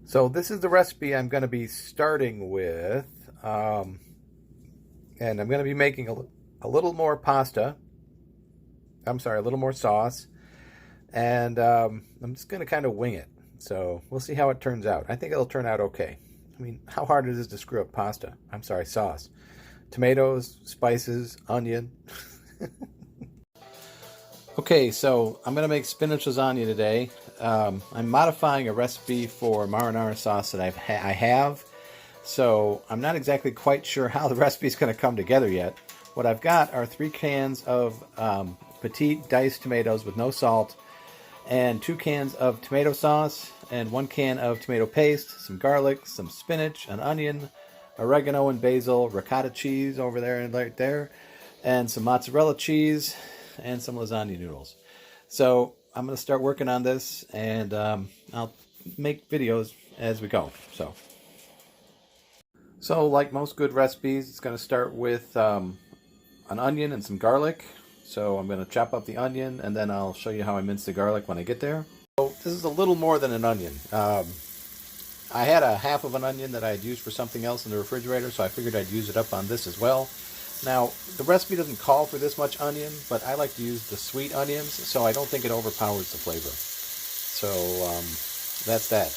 So this is the recipe I'm going to be starting with, and I'm going to be making a little more pasta. I'm sorry, a little more sauce, and I'm just going to kind of wing it. So we'll see how it turns out. I think it'll turn out okay. I mean, how hard it is to screw up pasta? I'm sorry, sauce. Tomatoes, spices, onion. Okay, so I'm going to make spinach lasagna today. I'm modifying a recipe for marinara sauce that I have. So I'm not exactly quite sure how the recipe is going to come together yet. What I've got are 3 cans of petite diced tomatoes with no salt, and 2 cans of tomato sauce, and 1 can of tomato paste, some garlic, some spinach, an onion, oregano and basil, ricotta cheese over there and right there, and some mozzarella cheese, and some lasagna noodles. So I'm going to start working on this, and I'll make videos as we go. So like most good recipes, it's going to start with an onion and some garlic. So I'm going to chop up the onion, and then I'll show you how I mince the garlic when I get there. So this is a little more than an onion. I had a half of an onion that I had used for something else in the refrigerator, so I figured I'd use it up on this as well. Now, the recipe doesn't call for this much onion, but I like to use the sweet onions, so I don't think it overpowers the flavor. So that's that.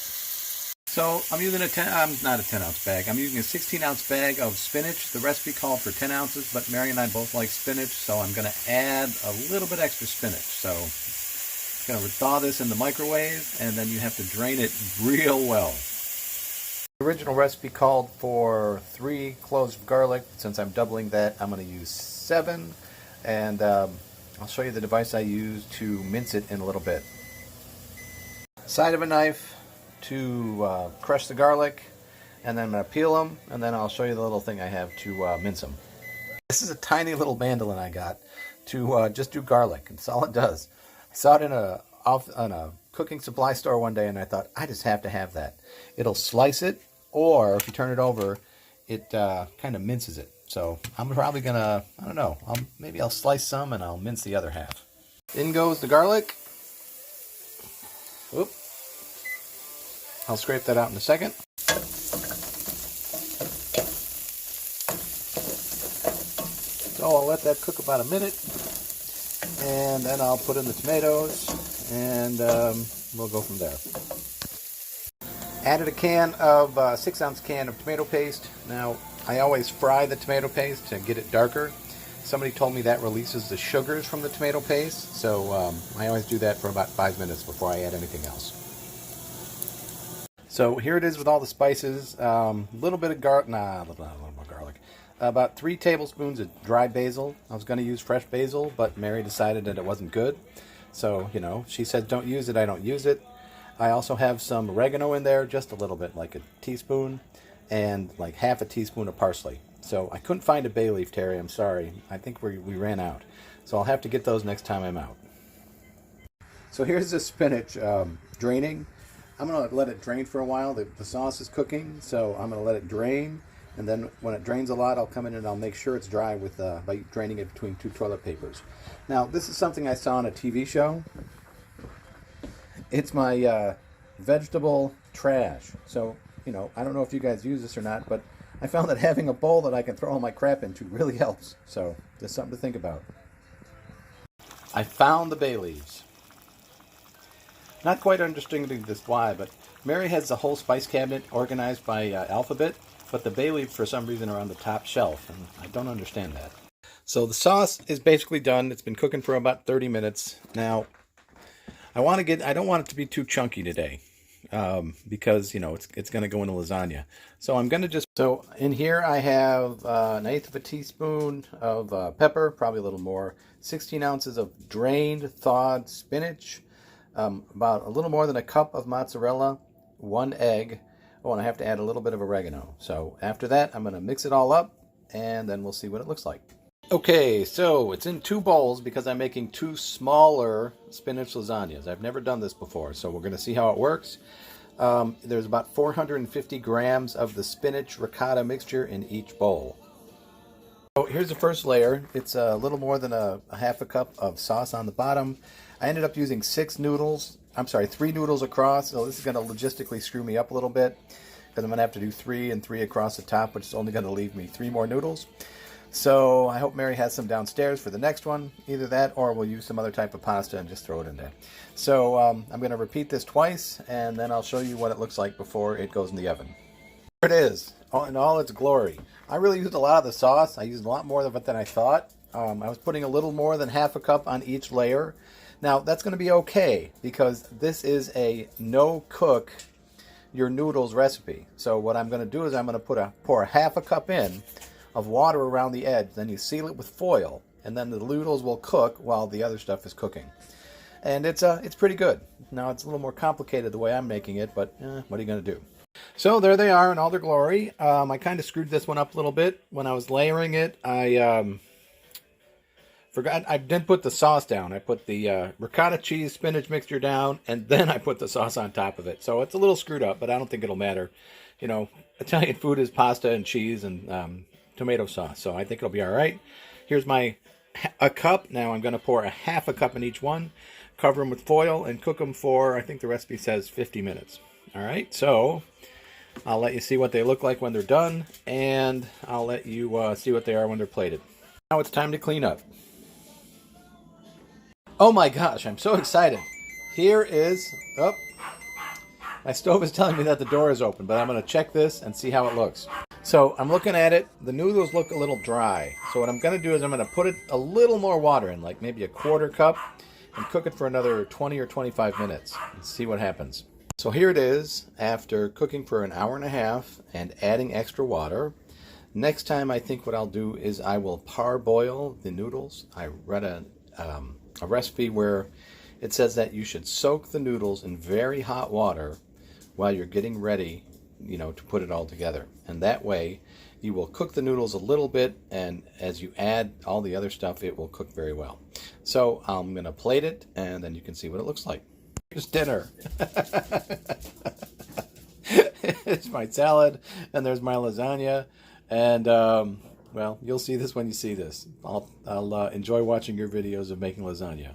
So I'm using not a 10-ounce bag. I'm using a 16-ounce bag of spinach. The recipe called for 10 ounces, but Mary and I both like spinach, so I'm going to add a little bit extra spinach. So I'm going to thaw this in the microwave, and then you have to drain it real well. The original recipe called for 3 cloves of garlic. Since I'm doubling that, I'm going to use 7, and I'll show you the device I use to mince it in a little bit. Side of a knife to crush the garlic, and then I'm going to peel them, and then I'll show you the little thing I have to mince them. This is a tiny little mandolin I got to just do garlic. That's all it does. I saw it in a cooking supply store one day, and I thought, I just have to have that. It'll slice it, or if you turn it over, it kind of minces it. So I'm probably gonna, I don't know, maybe I'll slice some and I'll mince the other half. In goes the garlic. Whoop. I'll scrape that out in a second. So I'll let that cook about a minute, and then I'll put in the tomatoes, and we'll go from there. Added a 6-ounce can of tomato paste. Now, I always fry the tomato paste to get it darker. Somebody told me that releases the sugars from the tomato paste, so I always do that for about 5 minutes before I add anything else. So here it is with all the spices. A little bit of garlic, about 3 tablespoons of dry basil. I was going to use fresh basil, but Mary decided that it wasn't good. So, you know, she said don't use it, I don't use it. I also have some oregano in there, just a little bit, like a teaspoon, and like half a teaspoon of parsley. So I couldn't find a bay leaf, Terry, I'm sorry. I think we ran out. So I'll have to get those next time I'm out. So here's the spinach draining. I'm going to let it drain for a while. The sauce is cooking, so I'm going to let it drain. And then when it drains a lot, I'll come in and I'll make sure it's dry by draining it between 2 toilet papers. Now, this is something I saw on a TV show. It's my vegetable trash. So, you know, I don't know if you guys use this or not, but I found that having a bowl that I can throw all my crap into really helps. So, just something to think about. I found the bay leaves. Not quite understanding this why, but Mary has the whole spice cabinet organized by alphabet, but the bay leaves for some reason are on the top shelf, and I don't understand that. So the sauce is basically done. It's been cooking for about 30 minutes. Now, I don't want it to be too chunky today, because, you know, it's going to go in a lasagna. So I'm going to so in here I have 1/8 of a teaspoon of pepper, probably a little more, 16 ounces of drained, thawed spinach, about a little more than a cup of mozzarella, 1 egg. Oh, and I have to add a little bit of oregano. So after that, I'm going to mix it all up, and then we'll see what it looks like. Okay, so it's in 2 bowls because I'm making 2 smaller spinach lasagnas. I've never done this before, so we're going to see how it works. There's about 450 grams of the spinach ricotta mixture in each bowl. So here's the first layer. It's a little more than a half a cup of sauce on the bottom. I ended up using 6 noodles I'm sorry, 3 noodles across. So this is going to logistically screw me up a little bit because I'm going to have to do 3 and 3 across the top, which is only going to leave me 3 more noodles. So I hope Mary has some downstairs for the next one. Either that or we'll use some other type of pasta and just throw it in there. So I'm going to repeat this twice, and then I'll show you what it looks like before it goes in the oven. Here it is, in all its glory. I really used a lot of the sauce. I used a lot more of it than I thought. I was putting a little more than half a cup on each layer. Now, that's going to be okay because this is a no-cook your noodles recipe. So what I'm going to do is I'm going to pour a half a cup in of water around the edge. Then you seal it with foil, and then the noodles will cook while the other stuff is cooking. And it's pretty good. Now, it's a little more complicated the way I'm making it, but what are you going to do? So there they are in all their glory. I kind of screwed this one up a little bit. When I was layering it, I forgot I didn't put the sauce down. I put the ricotta cheese spinach mixture down, and then I put the sauce on top of it. So it's a little screwed up, but I don't think it'll matter. You know, Italian food is pasta and cheese and tomato sauce, so I think it'll be all right. Here's a cup. Now I'm going to pour a half a cup in each one, cover them with foil, and cook them for, I think the recipe says 50 minutes. All right, so I'll let you see what they look like when they're done, and I'll let you see what they are when they're plated. Now it's time to clean up. Oh my gosh, I'm so excited. Here is, my stove is telling me that the door is open, but I'm going to check this and see how it looks. So I'm looking at it. The noodles look a little dry. So what I'm going to do is I'm going to put a little more water in, like maybe a quarter cup, and cook it for another 20 or 25 minutes and see what happens. So here it is after cooking for an hour and a half and adding extra water. Next time I think what I'll do is I will parboil the noodles. I read a recipe where it says that you should soak the noodles in very hot water while you're getting ready, to put it all together. And that way you will cook the noodles a little bit, and as you add all the other stuff, it will cook very well. So I'm going to plate it, and then you can see what it looks like. Here's dinner. It's my salad, and there's my lasagna, and well, you'll see this when you see this. I'll enjoy watching your videos of making lasagna.